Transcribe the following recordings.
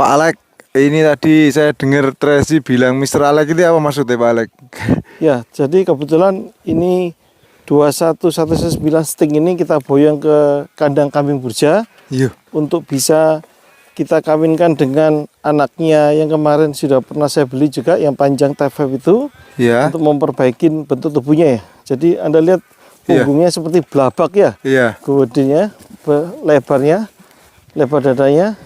Pak Alek, ini tadi saya dengar Tracy bilang Mr. Alek itu apa maksudnya Pak Alek? Ya, jadi kebetulan ini 21119 sting ini kita boyong ke kandang kambing burja. Iya. Untuk bisa kita kawinkan dengan anaknya yang kemarin sudah pernah saya beli juga, yang panjang TFF itu. Iya. Untuk memperbaiki bentuk tubuhnya ya. Jadi Anda lihat punggungnya seperti belabak ya. Iya. Kemudiannya, lebarnya, lebar dadanya.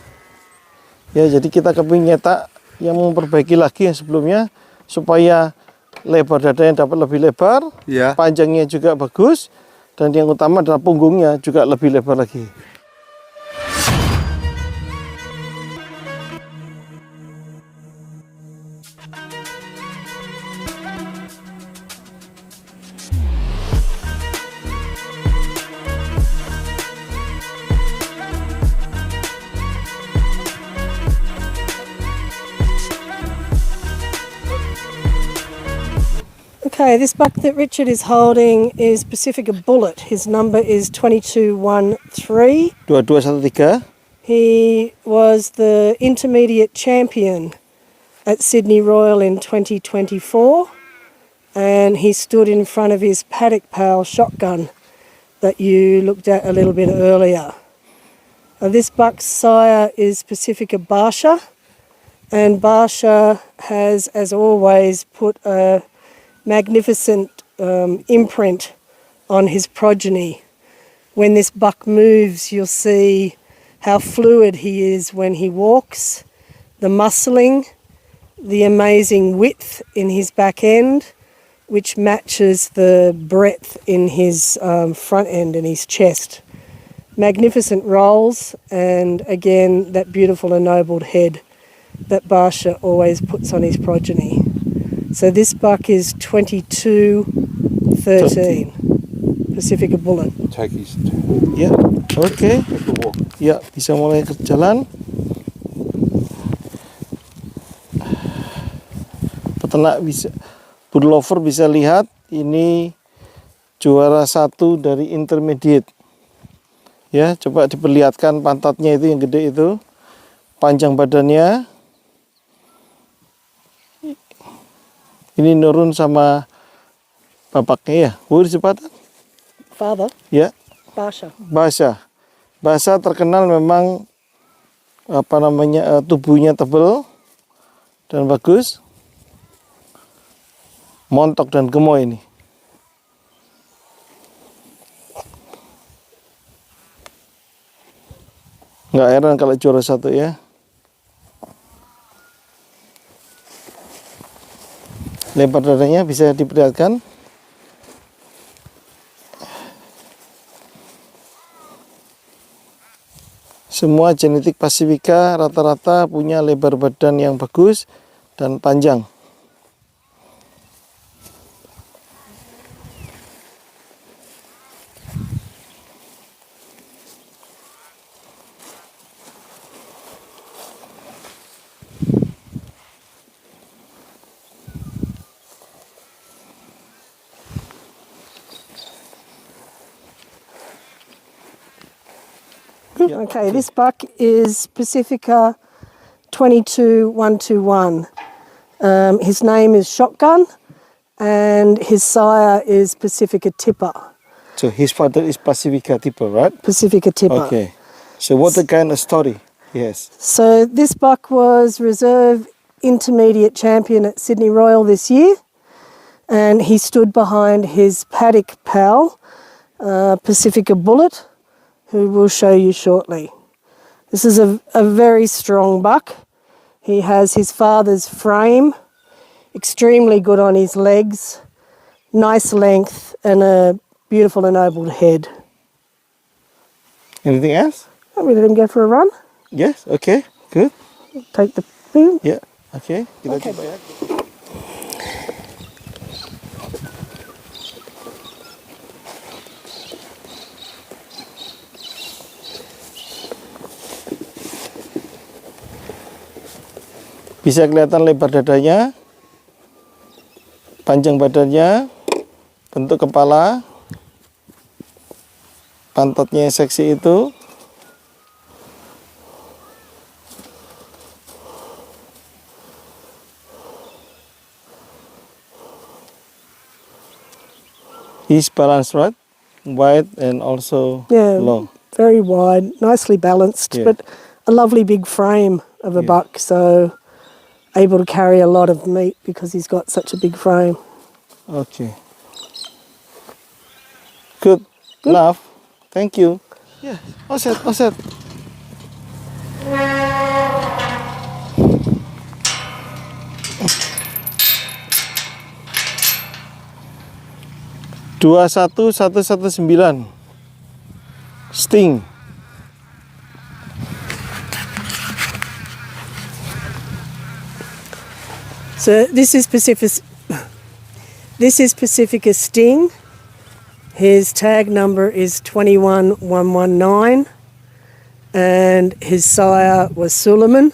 Ya, jadi kita kepingin nyetak yang memperbaiki lagi yang sebelumnya supaya lebar dadanya dapat lebih lebar, panjangnya juga bagus, dan yang utama adalah punggungnya juga lebih lebar lagi. Okay, this buck that Richard is holding is Pacifica Bullet. His number is 2213. 2213. He was the intermediate champion at Sydney Royal in 2024, and he stood in front of his Paddock Pal shotgun that you looked at a little bit earlier. This buck's sire is Pacifica Barsha, and Barsha has, as always, put a magnificent imprint on his progeny. When this buck moves, you'll see how fluid he is when he walks, the muscling, the amazing width in his back end, which matches the breadth in his front end and his chest. Magnificent rolls, and again that beautiful ennobled head that Barsha always puts on his progeny. So this buck is 2213, Pacifica Bullet. Ya, oke. Ya, bisa mulai ke jalan. Peternak bisa, Bulllover bisa lihat ini juara 1 dari intermediate. Ya, coba diperlihatkan pantatnya itu yang gede itu, panjang badannya. Ini nurun sama bapaknya ya. Who is the father? Father? Ya. Barsha. Barsha terkenal memang tubuhnya tebal dan bagus. Montok dan gemoy ini. Nggak heran kalau juara 1 ya. Lebar dadanya bisa diperlihatkan. Semua genetik Pacifica rata-rata punya lebar badan yang bagus dan panjang. Okay, this buck is Pacifica 22121. His name is Shotgun, and his sire is Pacifica Tipper. So his father is Pacifica Tipper, right? Pacifica Tipper. Okay. So what the kind of story he has? So this buck was reserve intermediate champion at Sydney Royal this year, and he stood behind his Paddock Pal, Pacifica Bullet, who we'll show you shortly. This is a very strong buck. He has his father's frame, extremely good on his legs, nice length, and a beautiful ennobled head. Anything else? Let me let him go for a run. Yes, okay, good. Take the boom. Yeah, okay. Kita Okay. coba ya. Bisa kelihatan lebar dadanya, panjang badannya, bentuk kepala, pantatnya yang seksi itu. He's balanced, right? Wide and also Yeah, long. very wide, nicely balanced, Yeah. but a lovely big frame of a Yeah. buck, so able to carry a lot of meat because he's got such a big frame. Okay. Good. Enough. Thank you. Yeah. Offset. Offset. Dua 119 Sting. So this is Pacifica Sting. His tag number is 21119 and his sire was Suleiman.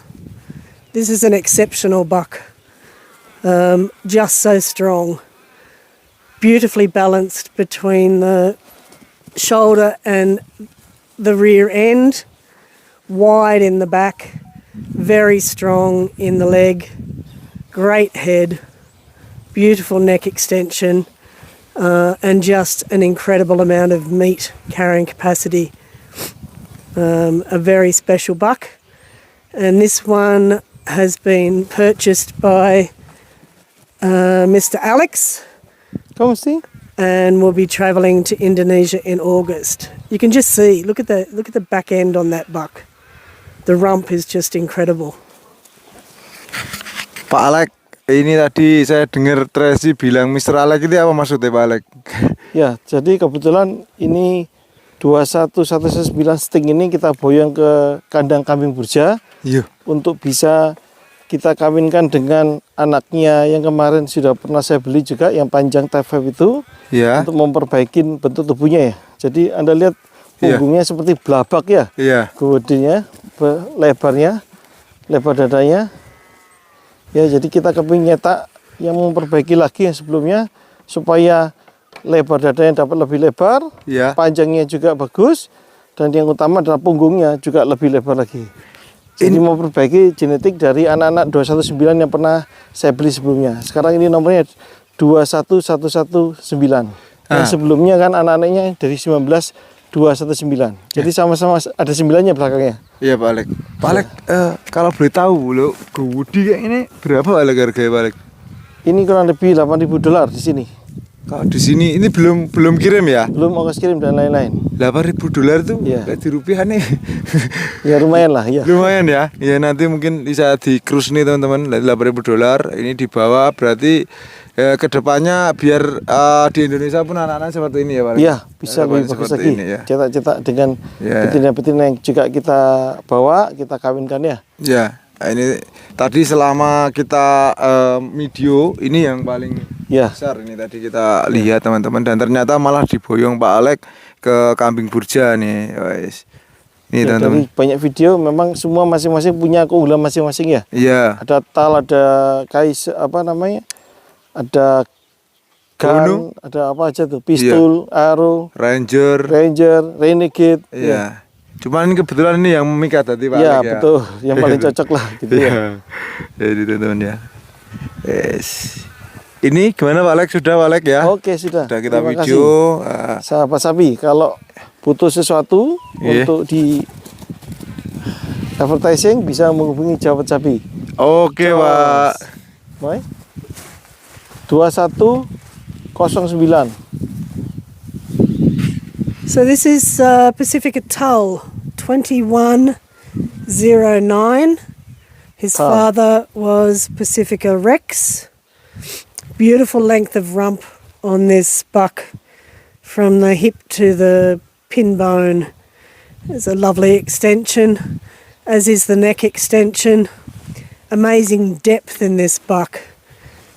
This is an exceptional buck. Just so strong. Beautifully balanced between the shoulder and the rear end. Wide in the back. Very strong in the leg. Great head. Beautiful neck extension. And just an incredible amount of meat carrying capacity. A very special buck. And this one has been purchased by Mr. Alex Come Sting. and will be travelling to Indonesia in August. You can just see, look at the back end on that buck. The rump is just incredible. Pak Alek, ini tadi saya dengar Tracy bilang Mr. Alek itu apa maksudnya Pak Alek? Ya, jadi kebetulan ini 21119 Sting ini kita boyong ke kandang kambing Burja Iya. untuk bisa kita kawinkan dengan anaknya yang kemarin sudah pernah saya beli juga yang panjang type 5 itu Ya. untuk memperbaiki bentuk tubuhnya ya. Jadi Anda lihat Iya. punggungnya seperti belabak ya. Iya. Bodinya, lebarnya, lebar dadanya. Ya, jadi kita kepingin nyetak yang memperbaiki lagi yang sebelumnya supaya lebar dadanya dapat lebih lebar, Iya. panjangnya juga bagus, dan yang utama adalah punggungnya juga lebih lebar lagi. Jadi memperbaiki genetik dari anak-anak 219 yang pernah saya beli sebelumnya. Sekarang ini nomornya 21119. Yang sebelumnya kan anak-anaknya dari 19219. Jadi sama-sama ada 9-nya belakangnya. Iya Pak Alek. Pak Alek, kalau boleh tahu lo, Goody kayak ini berapa Pak Alek harganya Pak Alek? Ini kurang lebih $8.000 di sini. Kalau di sini ini belum kirim ya? Belum ongkos kirim dan lain-lain. $8.000 tuh Iya. kayak di rupiah nih. Ya lumayan lah ya. Lumayan ya. Ya nanti mungkin bisa di cruise nih teman-teman. $8.000 ini dibawa berarti kedepannya biar di Indonesia pun anak-anak seperti ini ya Pak. Iya, bisa lebih bagus seperti lagi. ini ya. Cetak-cetak dengan Ya. betina-betina yang juga kita bawa, kita kawinkan ya. Ya. Nah, ini tadi selama kita video ini yang paling Ya. besar ini tadi kita lihat teman-teman, dan ternyata malah diboyong Pak Alek ke kambing Burja nih. Wes. Ini Ya, teman-teman. dari banyak video memang semua masing-masing punya keunggulan masing-masing ya. Iya. Ada tal, ada kais apa namanya? Ada Gunung. gun, ada apa aja tuh? Pistol, arrow, Ranger. ranger, renegade. Iya. Cuman ini kebetulan ini yang memikat tadi Pak Ya, Alek ya. betul. Yang paling cocok lah gitu ya. Iya. Jadi teman-teman ya. Yes. Ini gimana Pak Alek? Sudah Pak Alek ya? Oke, sudah. Sudah kita Terima video. kasih. Sahabat Sapi, kalau butuh sesuatu Iya. untuk di advertising bisa menghubungi Sahabat Sapi. Oke Pak. Baik. 2109. So this is Pacifica Tull 2109. His Tull. father was Pacifica Rex. Beautiful length of rump on this buck from the hip to the pin bone. There's a lovely extension, as is the neck extension. Amazing depth in this buck.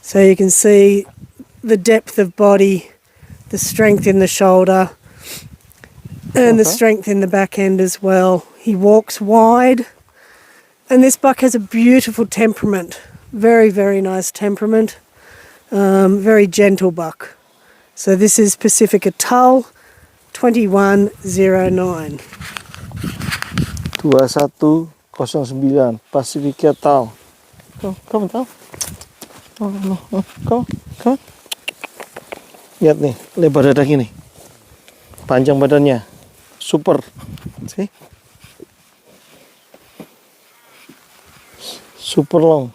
So you can see the depth of body, the strength in the shoulder, and the Okay. strength in the back end as well. He walks wide, and this buck has a beautiful temperament. Very, very nice temperament. Very gentle buck. So this is Pacifica Tull 2109. 2109 Pacifica Tull. Come. Come. Lihat nih, lebar dada gini. Panjang badannya. Super. See? Super long.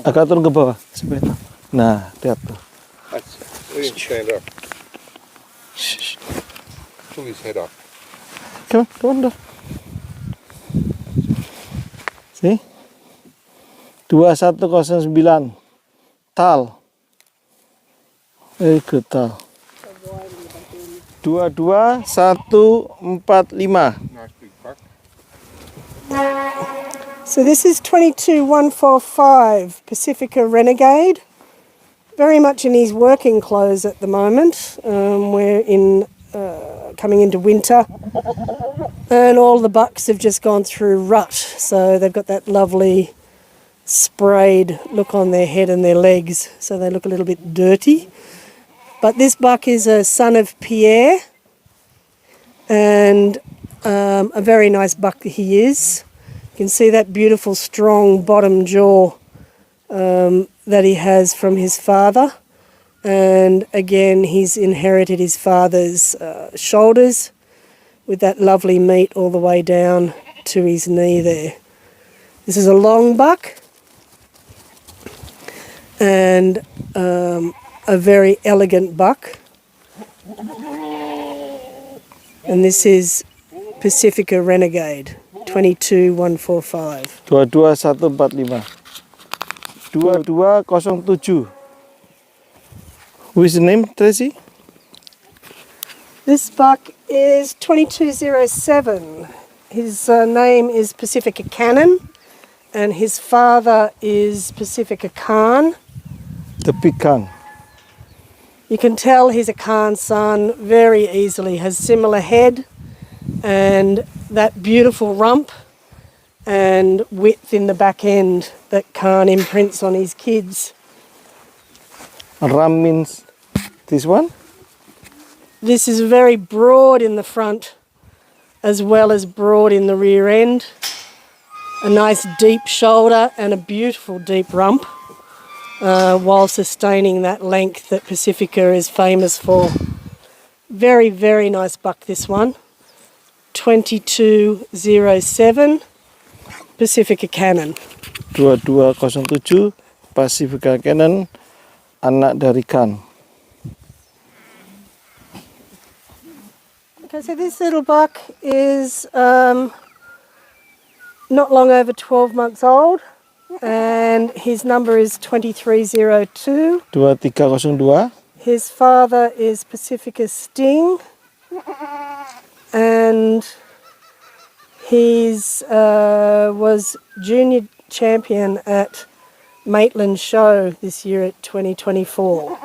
Agak turun ke bawah. Sebentar. Nah, lihat tuh. Let him stand up. Pull his head up. Come on, dah. See? 2109. Tal. Very good, Tal. 22145. Nice big buck. So this is 22145 Pacifica Renegade. Very much in his working clothes at the moment. We're coming into winter, and all the bucks have just gone through rut, so they've got that lovely sprayed look on their head and their legs, so they look a little bit dirty. But this buck is a son of Pierre, and a very nice buck he is. You can see that beautiful strong bottom jaw that he has from his father. And again, he's inherited his father's shoulders with that lovely meat all the way down to his knee there. This is a long buck and a very elegant buck. And this is Pacifica Renegade, 22145. 22145. 2207. Who is the name, Tracy? This buck is 2207. His name is Pacifica Cannon, and his father is Pacifica Khan. The pecan. You can tell he's a Khan son very easily. Has similar head and that beautiful rump and width in the back end that Khan imprints on his kids. Ram means this one? This is very broad in the front as well as broad in the rear end. A nice deep shoulder and a beautiful deep rump while sustaining that length that Pacifica is famous for. Very, very nice buck, this one. 2207 Pacifica Cannon. 2207 Pacifica Cannon, anak dari Khan. Okay, so this little buck is not long over 12 months old, and his number is 2302. 2302. His father is Pacifica Sting, and he's was junior champion at Maitland Show this year at 2024.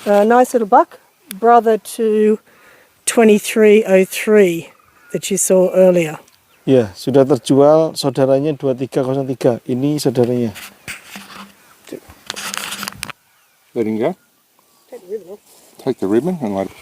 Nice little buck, brother to 2303 that you saw earlier. Ya, sudah terjual saudaranya 2303. Ini saudaranya. Let him go. Take the ribbon and let it.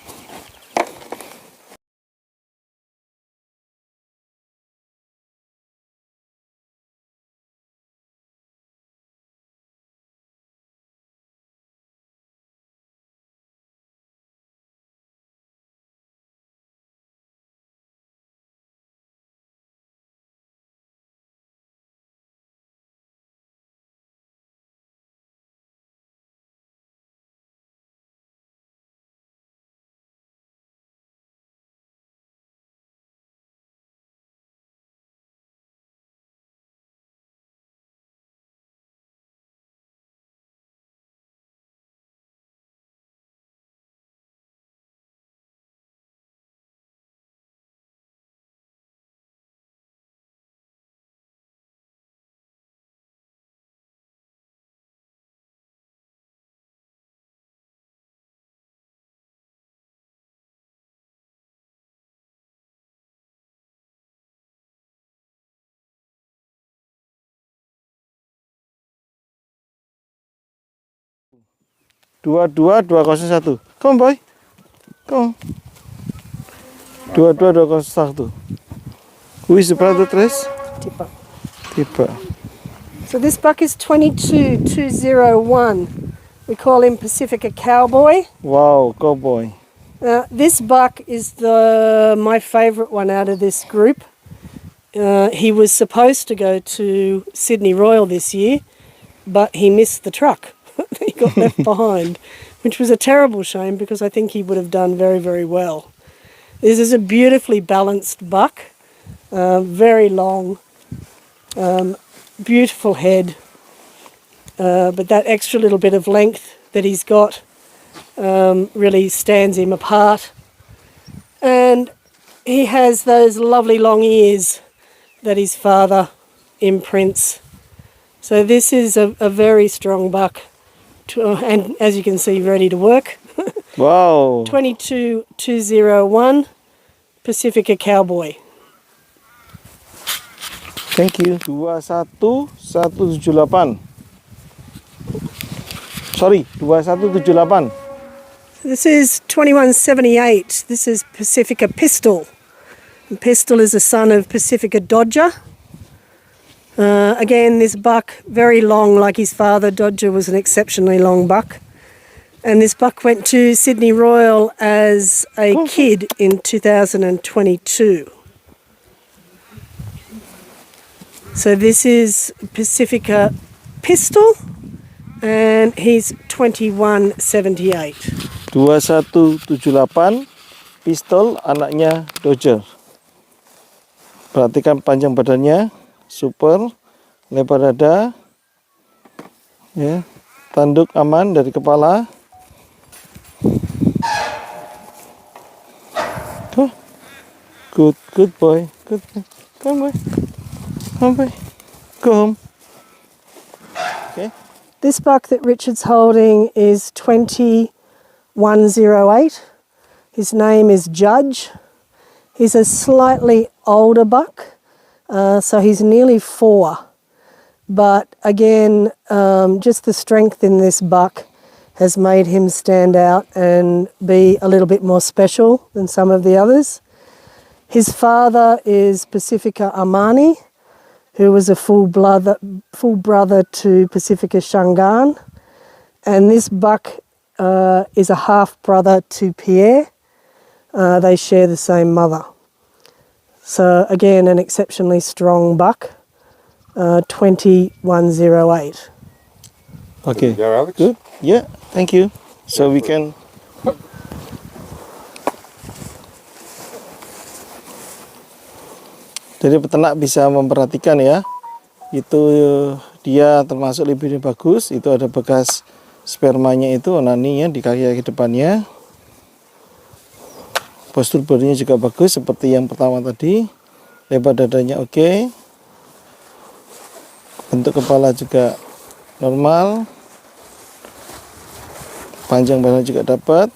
Dua 201. Come on, boy. Come on. 22201. Who is the brother, Trace? Tipper. Tiba. So this buck is 22201. We call him Pacifica Cowboy. Wow, cowboy. This buck is my favourite one out of this group. He was supposed to go to Sydney Royal this year, but he missed the truck. He got left behind, which was a terrible shame because I think he would have done very, very well. This is a beautifully balanced buck, very long, beautiful head, but that extra little bit of length that he's got really stands him apart. And he has those lovely long ears that his father imprints. So this is a very strong buck, and as you can see, ready to work. Wow. 22201 Pacifica Cowboy. Thank you. 21178. Sorry, 2178. This is 2178. This is Pacifica Pistol. And Pistol is a son of Pacifica Dodger. Again, this buck, very long like his father. Dodger was an exceptionally long buck. And this buck went to Sydney Royal as a kid in 2022. So this is Pacifica Pistol, and he's 2178. 2178 Pistol, anaknya Dodger. Perhatikan panjang badannya, super, lebar dada, ya, tanduk aman dari kepala. Tuh, good boy, good boy. Come boy, come boy, go home. Okay. This buck that Richard's holding is 2108. His name is Judge. He's a slightly older buck, so he's nearly 4. But again, just the strength in this buck has made him stand out and be a little bit more special than some of the others. His father is Pacifica Armani, who was a full brother to Pacifica Shangaan. And this buck is a half-brother to Pierre. They share the same mother. So again, an exceptionally strong buck, 2108. Okay. There you go, Alex. Good. Yeah, thank you. So we can. Jadi peternak bisa memperhatikan ya, itu dia termasuk lebih bagus, itu ada bekas spermanya itu onaninya di kaki depannya. Postur bodinya juga bagus seperti yang pertama tadi. Lebar dadanya oke. Bentuk kepala juga normal. Panjang badan juga dapat.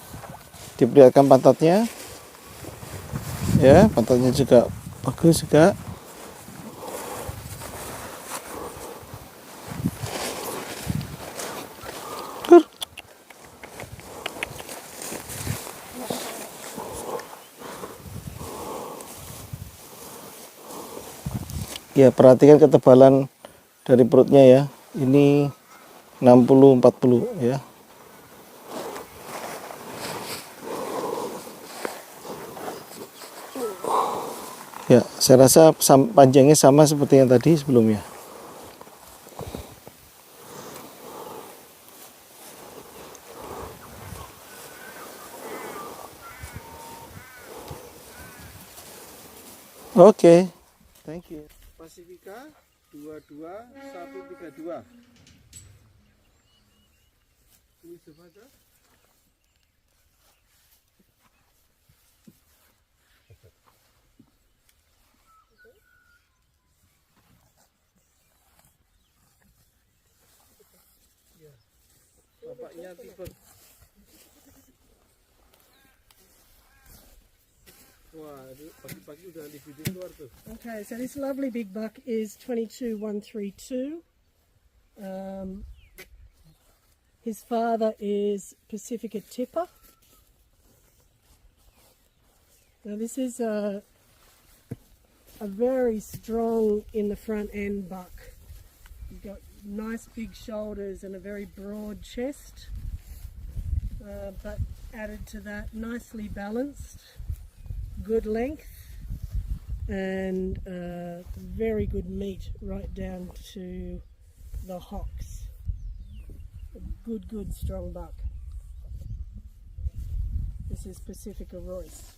Diperlihatkan pantatnya. Ya, pantatnya juga bagus juga. Ya, perhatikan ketebalan dari perutnya ya. Ini 60-40 ya. Ya, saya rasa panjangnya sama seperti yang tadi sebelumnya. Oke. Thank you. Pacifica 22132. Who is the father? Bapaknya tipe. Wah, pagi-pagi udah di video keluar tuh. Okay, so this lovely big buck is 22132. His father is Pacifica Tipper. Now this is a very strong in the front end buck. He's got nice big shoulders and a very broad chest, but added to that, nicely balanced, good length, and very good meat right down to the hocks. A good strong buck. This is Pacifica Royce.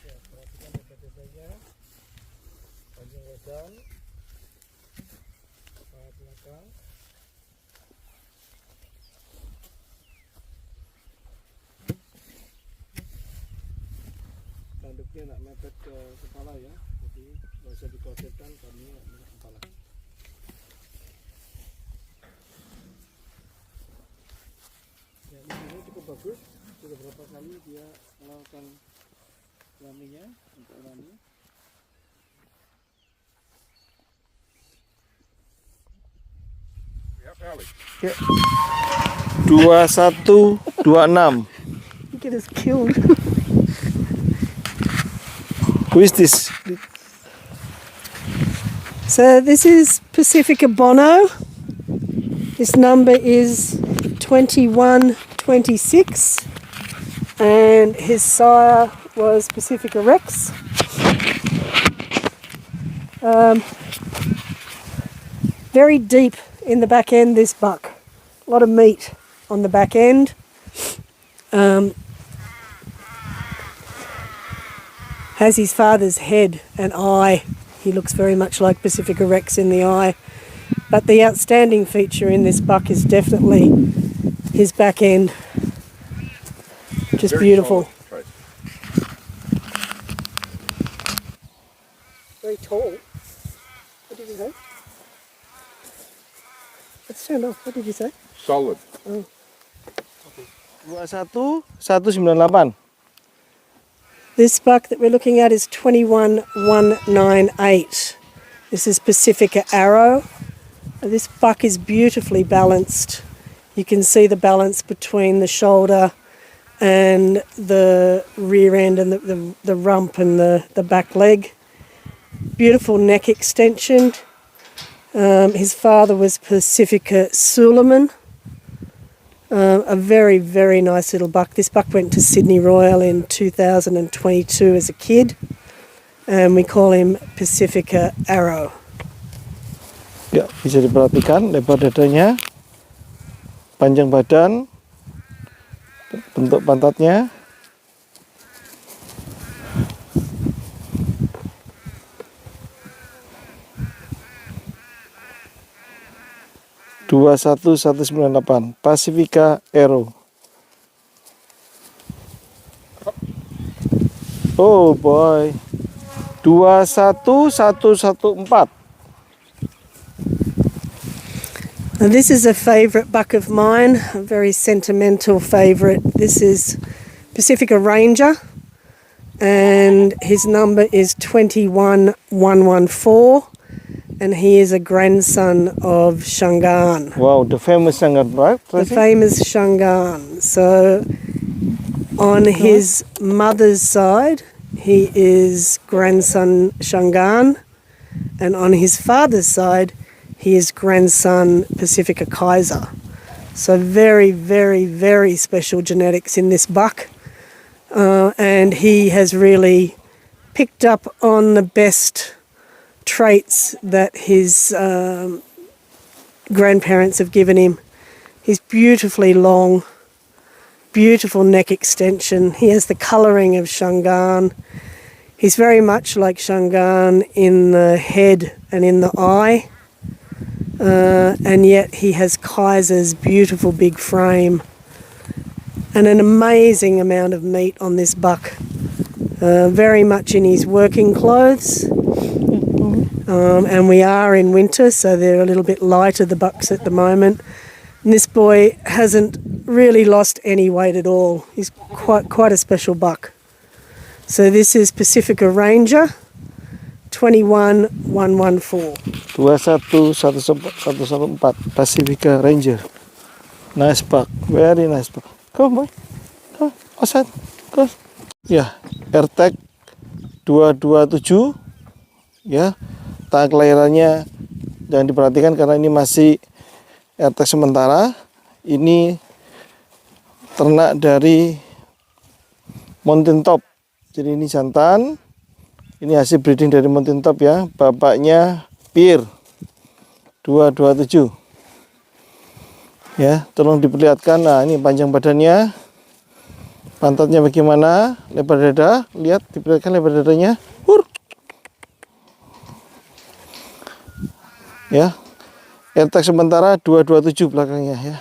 Ya, perhatikan lebar dadanya, panjang badan, kepala belakang. Tanduknya nak mepet ke kepala ya, jadi nggak usah dikhawatirkan kami nak kepala. Ya, ini cukup bagus. Sudah berapa kali dia melakukan kelaminnya untuk rani. Yep, Alex. 2126. You get us killed. Who is this? So this is Pacifica Bono. This number is 2126, and his sire was Pacifica Rex. Very deep in the back end, this buck. A lot of meat on the back end. Has his father's head and eye. He looks very much like Pacifica Rex in the eye. But the outstanding feature in this buck is definitely his back end. Just Very beautiful. solid trait. Very tall. What did you say? Let's turn off. What did you say? Solid. 21198. This buck that we're looking at is 21198. This is Pacifica Arrow. This buck is beautifully balanced. You can see the balance between the shoulder and the rear end and the rump and the back leg. Beautiful neck extension. His father was Pacifica Suleiman. A very, very nice little buck. This buck went to Sydney Royal in 2022 as a kid, and we call him Pacifica Arrow. Ya, bisa diperhatikan lebar dadanya, panjang badan, bentuk pantatnya. Dua 1198 Pacifica Arrow. Oh boy. 21114. And this is a favourite buck of mine, a very sentimental favourite. This is Pacifica Ranger, and his number is 21114, and he is a grandson of Shangaan. Wow, the famous Shangaan, right? The famous Shangaan. So on his mother's side, he is grandson Shangaan, and on his father's side, he is grandson Pacifica Kaiser. So very, very, very special genetics in this buck. And he has really picked up on the best traits that his grandparents have given him. He's beautifully long, beautiful neck extension. He has the colouring of Shangaan. He's very much like Shangaan in the head and in the eye. And yet he has Kaiser's beautiful big frame and an amazing amount of meat on this buck. Very much in his working clothes. And we are in winter, so they're a little bit lighter, the bucks at the moment. And this boy hasn't really lost any weight at all. He's quite a special buck. So this is Pacifica Ranger, 21114. 21114 Pacifica Ranger. Nice buck, very nice buck. Come boy, come outside, go. Ya, AirTag 227. Ya, tanggal kelahirannya Jangan diperhatikan karena ini masih AirTag sementara. Ini ternak dari Mountain Top. Jadi ini jantan. Ini hasil breeding dari Mountain Top ya. Bapaknya Pierre 227. Ya, tolong diperlihatkan. Nah, ini panjang badannya. Pantatnya bagaimana? Lebar dada. Lihat, diperlihatkan lebar dadanya. Ya. AirTag sementara 227 belakangnya ya.